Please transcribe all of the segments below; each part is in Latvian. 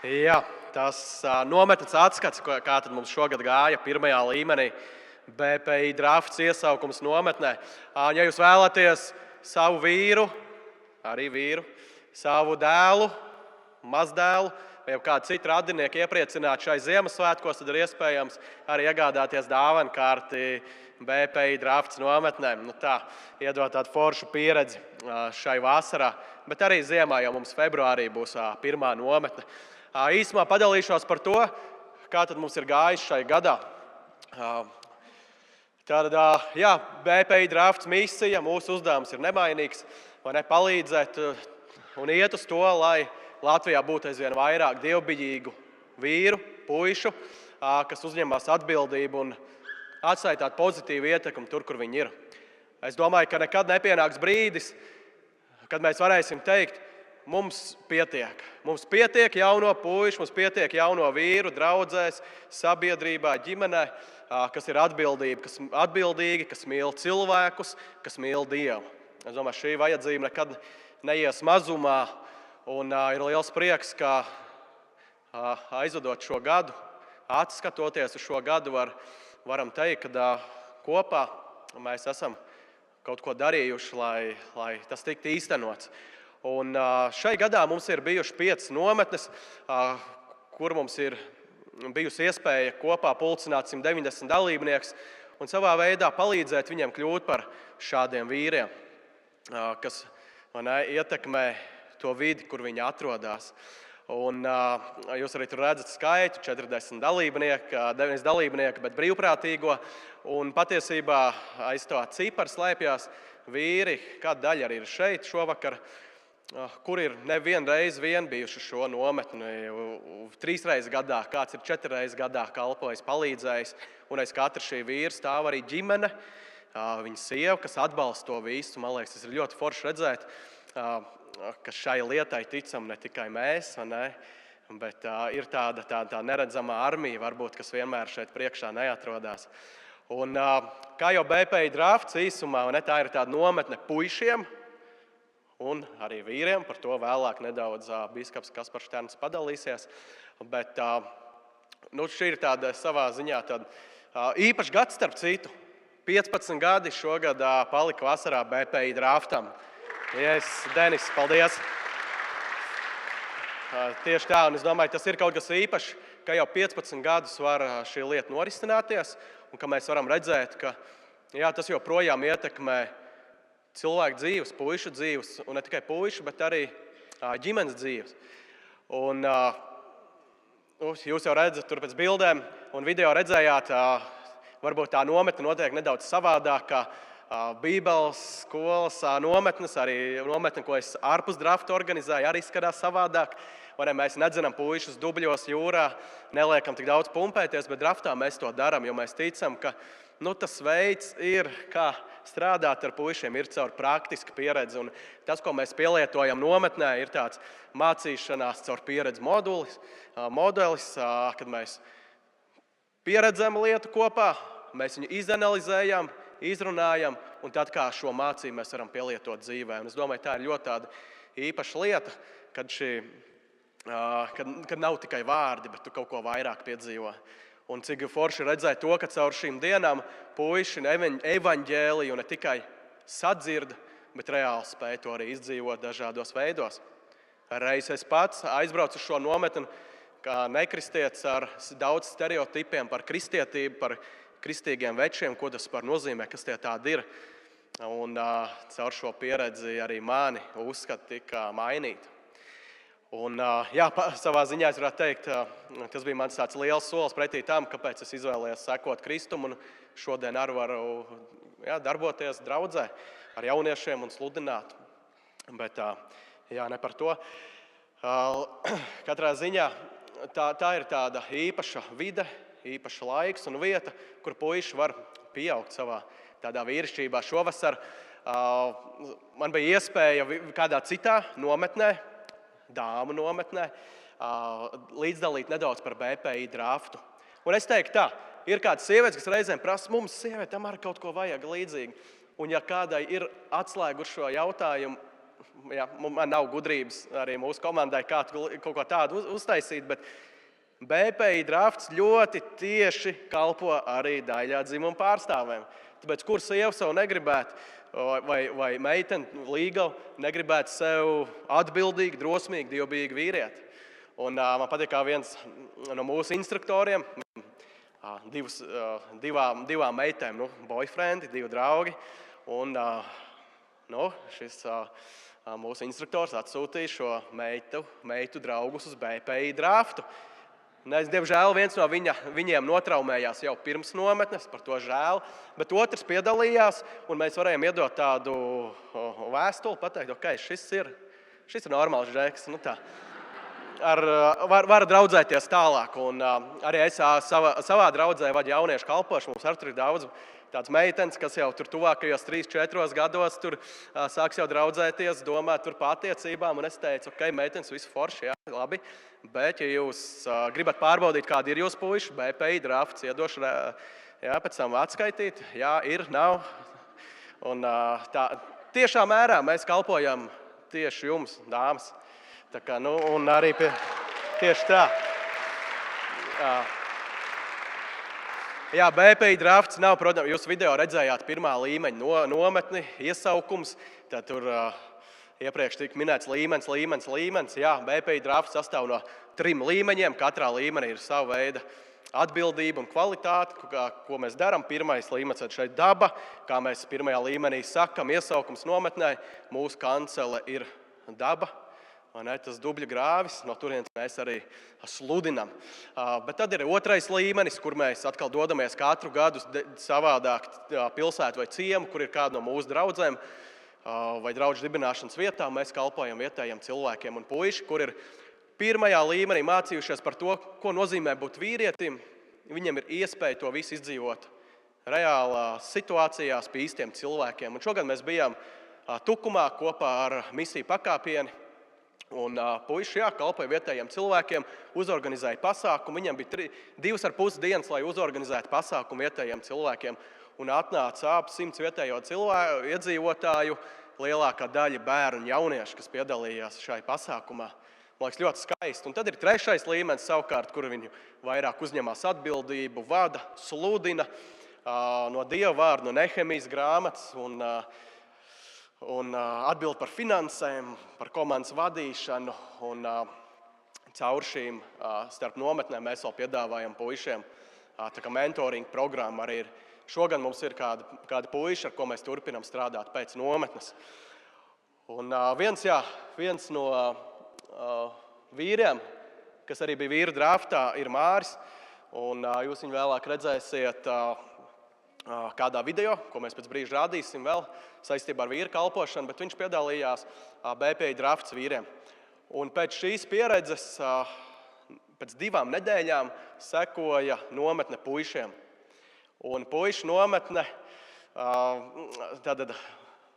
Jā, tas nometnes atskats, kā tad mums šogad gāja pirmajā līmenī, BPI drafts iesaukums nometnē. Ja jūs vēlaties savu vīru, savu dēlu, mazdēlu vai kādu citu radinieku iepriecināt šai Ziemassvētkos, tad ir iespējams arī iegādāties dāvankarti BPI drafts nometnē. Tā iedot tādu foršu pieredzi šai vasarā, bet arī ziemā, jo mums februārī būs pirmā nometne. Īsumā padalīšos par to, kā tad mums ir gājis šai gadā. Tātad, BPI drafts misija, mūsu uzdevums ir nemainīgs, palīdzēt un iet uz to, lai Latvijā būtu aizvien vairāk dievbijīgu vīru, puišu, kas uzņemas atbildību un atstāja tādu pozitīvu ietekmi tur, kur viņi ir. Es domāju, ka nekad nepienāks brīdis, kad mēs varēsim teikt, mums pietiek. Mums pietiek jauno puišu, mums pietiek jauno vīru, draudzēs, sabiedrībā, ģimenē, kas ir atbildīgi, kas mīl cilvēkus, kas mīl Dievu. Es domāju, šī vajadzība nekad neies mazumā, un ir liels prieks, ka aizvadot šo gadu, atskatoties uz šo gadu, varam teikt, ka kopā mēs esam kaut ko darījuši, lai tas tiktu īstenots. Un šai gadā mums ir bijuši 5 nometnes, kur mums ir bijusi iespēja kopā pulcināt 190 dalībniekus un savā veidā palīdzēt viņiem kļūt par šādiem vīriem, kas ietekmē to vidi, kur viņi atrodas. Un jūs arī tur redzat skaitu, 40 dalībnieku, 9 dalībnieku, bet brīvprātīgo. Un patiesībā aiz to ciparu slēpjas vīri, kāda daļa arī ir šeit šovakar, kur ir nevienu reizi bijuši šo nometni 3 reizes gadā, kāds ir 4 reizes gadā kalpojis, palīdzējis. Un aiz katra šī vīra stāv arī ģimene, viņa sieva, kas atbalsta to visu. Man liekas, tas ir ļoti forši redzēt, ka šai lietai ticam ne tikai mēs, bet ir tāda neredzamā armija, varbūt, kas vienmēr šeit priekšā neatrodās. Un, kā jau BPI drafts īsumā, tā ir tāda nometne puišiem un arī vīriem, par to vēlāk nedaudz bīskaps Kaspars Šterns padalīsies. Bet šī ir tāda savā ziņā īpašs gads starp citu. 15 gadi šogad palika vasarā BPI draftam. Yes, Denis, paldies! Tieši tā, un es domāju, tas ir kaut kas īpašs, ka jau 15 gadus var šī lieta norisināties, un ka mēs varam redzēt, ka tas joprojām ietekmē cilvēku dzīves, puišu dzīves, un ne tikai puišu, bet arī ģimenes dzīves. Un jūs jau redzat tur pēc bildēm un video redzējāt, varbūt tā nometne notiek nedaudz savādāk, kā Bībeles skolas nometnes, arī nometne, ko es ārpus drafta organizēju, arī skatās savādāk. Mēs nedzenam puišus dubļos jūrā, neliekam tik daudz pumpēties, bet draftā mēs to darām, jo mēs ticam, ka tas veids ir, kā strādāt ar puišiem, ir caur praktisku pieredzi. Un tas, ko mēs pielietojam nometnē, ir tāds mācīšanās caur pieredzi modelis, kad mēs pieredzam lietu kopā, mēs viņu izanalizējam, izrunājam, un tad kā šo mācību mēs varam pielietot dzīvē. Un es domāju, tā ir ļoti tāda īpaša lieta, kad nav tikai vārdi, bet tu kaut ko vairāk piedzīvo. Un cik forši redzēt to, ka caur šīm dienām puiši evaņģēliju ne tikai sadzird, bet reāli spēj to arī izdzīvot dažādos veidos. Reiz es pats aizbraucu uz šo nometni kā nekristietis ar daudz stereotipiem par kristietību, par kristīgiem večiem, ko tas nozīmē, kas tie tādi ir. Un caur šo pieredzi arī mani uzskati tika mainīti. Un, savā ziņā es varētu teikt, tas bija mans tāds liels solis pretī tam, kāpēc es izvēlējos sekot Kristum, un šodien arī varu darboties draudzē ar jauniešiem un sludināt. Bet ne par to. Katrā ziņā tā ir tāda īpaša vide, īpašs laiks un vieta, kur puiši var pieaugt savā tādā vīrišķībā. Šovasar man bija iespēja kādā citā nometnē, dāmu nometnē, līdzdalīt nedaudz par BPI draftu. Un es teiktu tā, ir kāds sievietes, kas reizēm prasa, mums sievietēm arī kaut ko vajag līdzīgi. Un ja kādai ir atslēgu šo jautājumu, man nav gudrības arī mūsu komandai kaut ko tādu uztaisīt, bet BPI drafts ļoti tieši kalpo arī daļā dzimumu pārstāvēm. Tāpēc, kur sieva sev negribētu, vai meitene līgava negribētu sev atbildīgi, drosmīgi, dievbijīgi vīrieti. Un man patīk, kā viens no mūsu instruktoriem, divām meitēm, boyfriendi, 2 draugi. Un šis mūsu instruktors atsūtīja šo meitu draugus uz BPI draftu. Diemžēl viens no viņiem notraumējās jau pirms nometnes, par to žēl, bet otrs piedalījās, un mēs varējām iedot tādu vēstuli, pateikt, ok, šis ir normāls žēks. Var draudzēties tālāk, un arī es savā draudzē vadu jauniešu kalpošanu, mums arī tur ir daudz tāds meitenes, kas jau tur tuvākajos 3-4 gados tur sāks jau draudzēties, domāt tur par attiecībām, un es teicu, ok, meitenes, visu forši, jā, labi, bet ja jūs gribat pārbaudīt, kādi ir jūsu puiši, BPI drafts, iedošu, pēc tam atskaitīt, jā, ir, nav, un tā, tiešā mērā mēs kalpojam tieši jums, dāmas, tā kā, un arī tieši tā. Jā, BPI drafts nav, protams, jūs video redzējāt pirmā līmeņa nometni, iesaukums, tad tur iepriekš tika minēts līmenis. Jā, BPI drafts sastāv no 3 līmeņiem, katrā līmenī ir sava veida atbildība un kvalitāte, ko mēs darām. Pirmais līmenis ir šeit daba, kā mēs pirmajā līmenī sakam, iesaukums nometnē, mūsu kancele ir daba. Tas dubļu grāvis, no turienes mēs arī sludinām. Bet tad ir otrais līmenis, kur mēs atkal dodamies katru gadu savādāk pilsētu vai ciemu, kur ir kāda no mūsu draudzēm vai draugu dibināšanas vietām. Mēs kalpojam vietējiem cilvēkiem un puiši, kur ir pirmajā līmenī mācījušies par to, ko nozīmē būt vīrietim. Viņiem ir iespēja to visu izdzīvot reālās situācijās pie īstiem cilvēkiem. Un šogad mēs bijām Tukumā kopā ar misiju Pakāpieni. Un puiši kalpoja vietējiem cilvēkiem, uzorganizēja pasākumu. Viņam bija 2,5 dienas, lai uzorganizētu pasākumu vietējiem cilvēkiem. Un atnāca ap 100 vietējo iedzīvotāju, lielākā daļa bērnu un jauniešu, kas piedalījās šai pasākumā. Man liekas, ļoti skaisti. Un tad ir trešais līmenis savukārt, kur viņi vairāk uzņemās atbildību, vada, sludina no Dieva vārda, no Nehemijas grāmatas un atbild par finansēm, par komandas vadīšanu. Un caur šīm starp nometnēm mēs vēl piedāvājam puišiem tā kā mentoring programma arī ir. Šogad mums ir kādi puiši, ar ko mēs turpinām strādāt pēc nometnes. Un viens no vīriem, kas arī bija vīru draftā, ir Māris. Un jūs viņu vēlāk redzēsiet kādā video, ko mēs pēc brīža rādīsim vēl saistībā ar vīru kalpošanu, bet viņš piedalījās BPI drafts vīriem. Un pēc šīs pieredzes, pēc 2 nedēļām, sekoja nometne puišiem. Un puišu nometne, tātad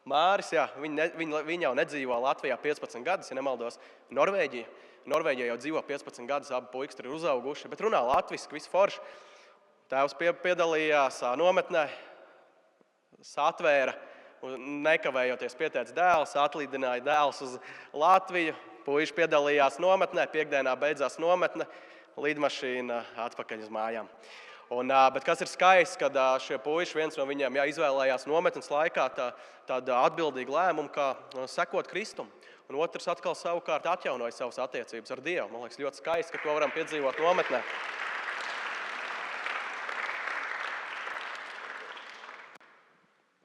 Māris, viņi jau nedzīvo Latvijā 15 gadus, ja nemaldos, Norvēģija. Norvēģijā jau dzīvo 15 gadus, abi puikas tur ir uzauguši, bet runā latviski, viss forši. Tēvs piedalījās nometnē, satvēra, nekavējoties pieteica dēls, atlidināja dēls uz Latviju. Puiši piedalījās nometnē, piekdienā beidzās nometne, lidmašīna atpakaļ uz mājām. Bet kas ir skaists, kad šie puiši, viens no viņiem izvēlējās nometnes laikā tādu atbildīgu lēmumu, kā sekot Kristum. Un otrs atkal savukārt atjaunoja savas attiecības ar Dievu. Man liekas, ļoti skaisti, ka to varam piedzīvot nometnē.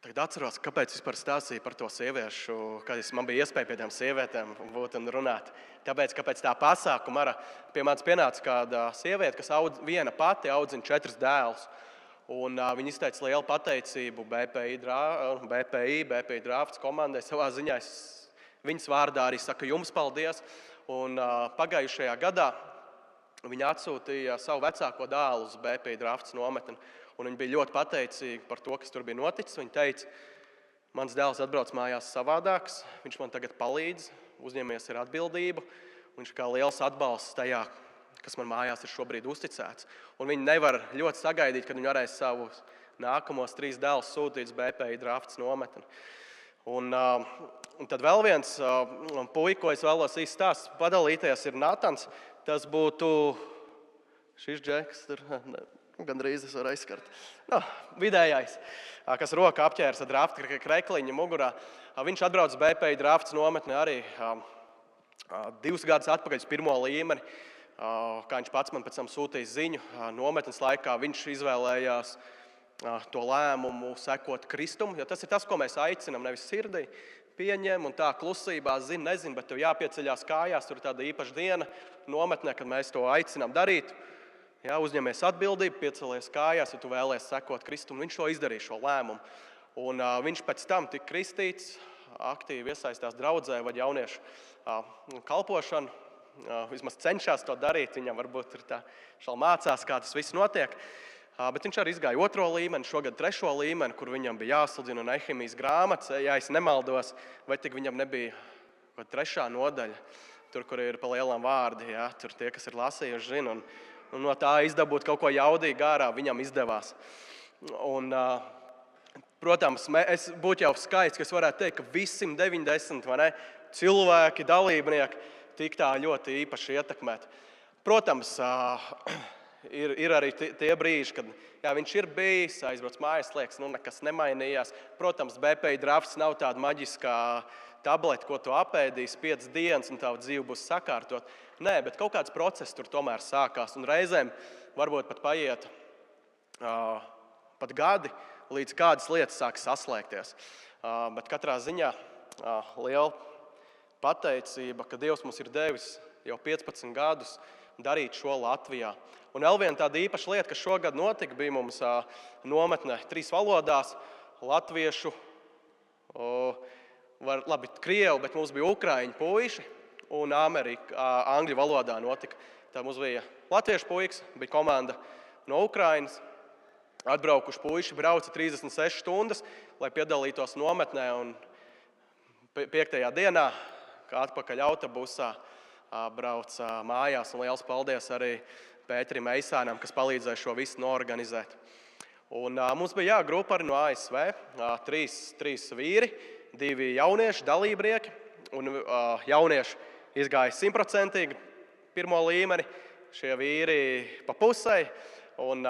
Tagad atceros, kāpēc vispār stāstīju par to sieviešu, kad man bija iespēja pie tām sievietēm būt un runāt. Tāpēc tā pasākuma pie manis pienāca kāda sieviete, kas viena pati audzina 4 dēlus. Un viņa izteica lielu pateicību BPI drafts komandai savā ziņā. Viņas vārdā arī saka jums paldies. Un pagājušajā gadā viņa atsūtīja savu vecāko dēlu uz BPI drafts nometni. Un viņa bija ļoti pateicīga par to, kas tur bija noticis. Viņa teica, mans dēls atbrauc mājās savādāks, viņš man tagad palīdz, uzņemies ar atbildību. Viņš kā liels atbalsts tajā, kas man mājās ir šobrīd uzticēts. Un viņi nevar ļoti sagaidīt, kad viņi varēs savus nākamos 3 dēlus sūtīt uz BPI drafts nometni. Un tad vēl viens puika, ko es vēlos īsti padalīties, ir Natans. Tas būtu šis džeks, tur gandrīz es varu aizskart. Vidējais, kas roka apķērs ar drafta krekliņa mugurā. Viņš atbrauc BPI drafts nometni arī 2 gadus atpakaļ uz pirmo līmeni. Kā viņš pats man pēc tam sūtīja ziņu, nometnes laikā viņš izvēlējās to lēmumu sekot Kristum, jo tas ir tas, ko mēs aicinām, nevis sirdī. Pieņem un tā klusībā, nezinu, bet tev jāpieceļās kājās, tur ir tāda īpaša diena nometnē, kad mēs to aicinām darīt. Jā, uzņemies atbildību, piecelies kājās, ja tu vēlies sekot Kristum. Viņš to izdarīja, šo lēmumu. Un viņš pēc tam tika kristīts, aktīvi iesaistās draudzē vai jauniešu kalpošanu. Vismaz cenšas to darīt, viņam varbūt ir tā šal mācās, kā tas viss notiek. Bet viņš arī izgāja 2. līmeni, šogad 3. līmeni, kur viņam bija jāsludina Nehemijas grāmatas, ja es nemaldos, vai tik viņam nebija 3. nodaļa, tur, kur ir pa lielam vārdi, jā, tur tie, kas ir lasījuši, zina, un no tā izdabūt kaut ko jaudīgu ārā, viņam izdevās. Un, protams, es būtu jau skaists, ka es varētu teikt, ka visi 190 cilvēki, dalībnieki tik tā ļoti īpaši ietekmēt. Protams, ir arī tie brīži, kad viņš ir bijis, aizbrauc mājās, liekas, nekas nemainījās. Protams, BPI drafts nav tāda maģiskā tablete, ko tu apēdīsi 5 dienas un tavu dzīvi būs sakārtot. Nē, bet kaut kāds process tur tomēr sākās. Un reizēm varbūt pat paiet pat gadi, līdz kādas lietas sāk saslēgties. Bet katrā ziņā liela pateicība, ka Dievs mums ir devis jau 15 gadus darīt šo Latvijā. Un vēl viena tāda īpaša lieta, kas šogad notika, bija mums nometne 3 valodās - latviešu, krievu, bet mums bija ukraiņu puiši un angļu valodā notika. Tā mums bija latviešu puikas, bija komanda no Ukrainas. Atbraukuši puiši brauca 36 stundas, lai piedalītos nometnē, un 5. dienā, kā atpakaļ autobusā, brauca mājās. Un liels paldies arī Pēterim Eisānam, kas palīdzēja šo visu noorganizēt. Un mums bija grupa arī no ASV, 3 vīri, 2 jaunieši dalībnieki. Un jaunieši izgāja 100% pirmo līmeni, šie vīri pa pusei. Un,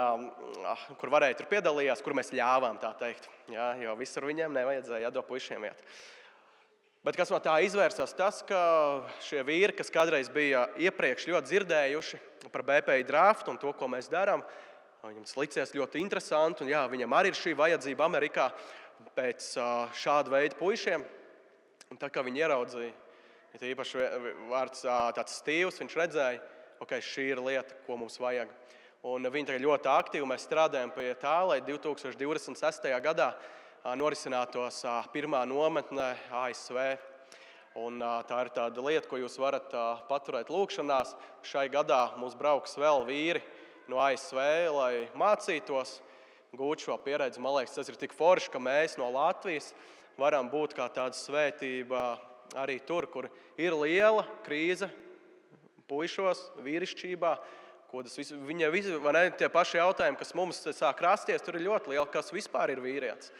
kur varēja, tur piedalījās, kur mēs ļāvām, tā teikt. Jā, jo visur viņiem nevajadzēja jādod puišiem iet. Bet kas no tā izvērsās, tas, ka šie vīri, kas kādreiz bija iepriekš ļoti dzirdējuši par BPI draftu un to, ko mēs darām, viņam tas licies ļoti interesanti. Un, jā, viņam arī ir šī vajadzība Amerikā pēc šāda veida puišiem. Un tā kā viņi ieraudzīja, ir īpaši vārds tāds Stīvs, viņš redzēja, ka šī ir lieta, ko mums vajag. Un viņi tagad ļoti aktīvi, mēs strādājam pie tā, lai 2026. gadā norisinātos pirmā nometne ASV. Un tā ir tāda lieta, ko jūs varat paturēt lūkšanās. Šai gadā mums brauks vēl vīri no ASV, lai mācītos, gūt šo pieredzi. Man liekas, tas ir tik forši, ka mēs no Latvijas varam būt kā tāda svētība arī tur, kur ir liela krīze puišos, vīrišķībā. Viņiem tie paši jautājumi, kas mums sāk rasties, tur ir ļoti liela, kas vispār ir vīrietis.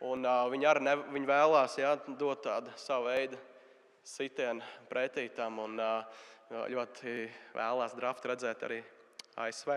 Un viņi vēlās dot tādu savu veidu sitienu pretī tam un ļoti vēlās draftu redzēt arī ASV.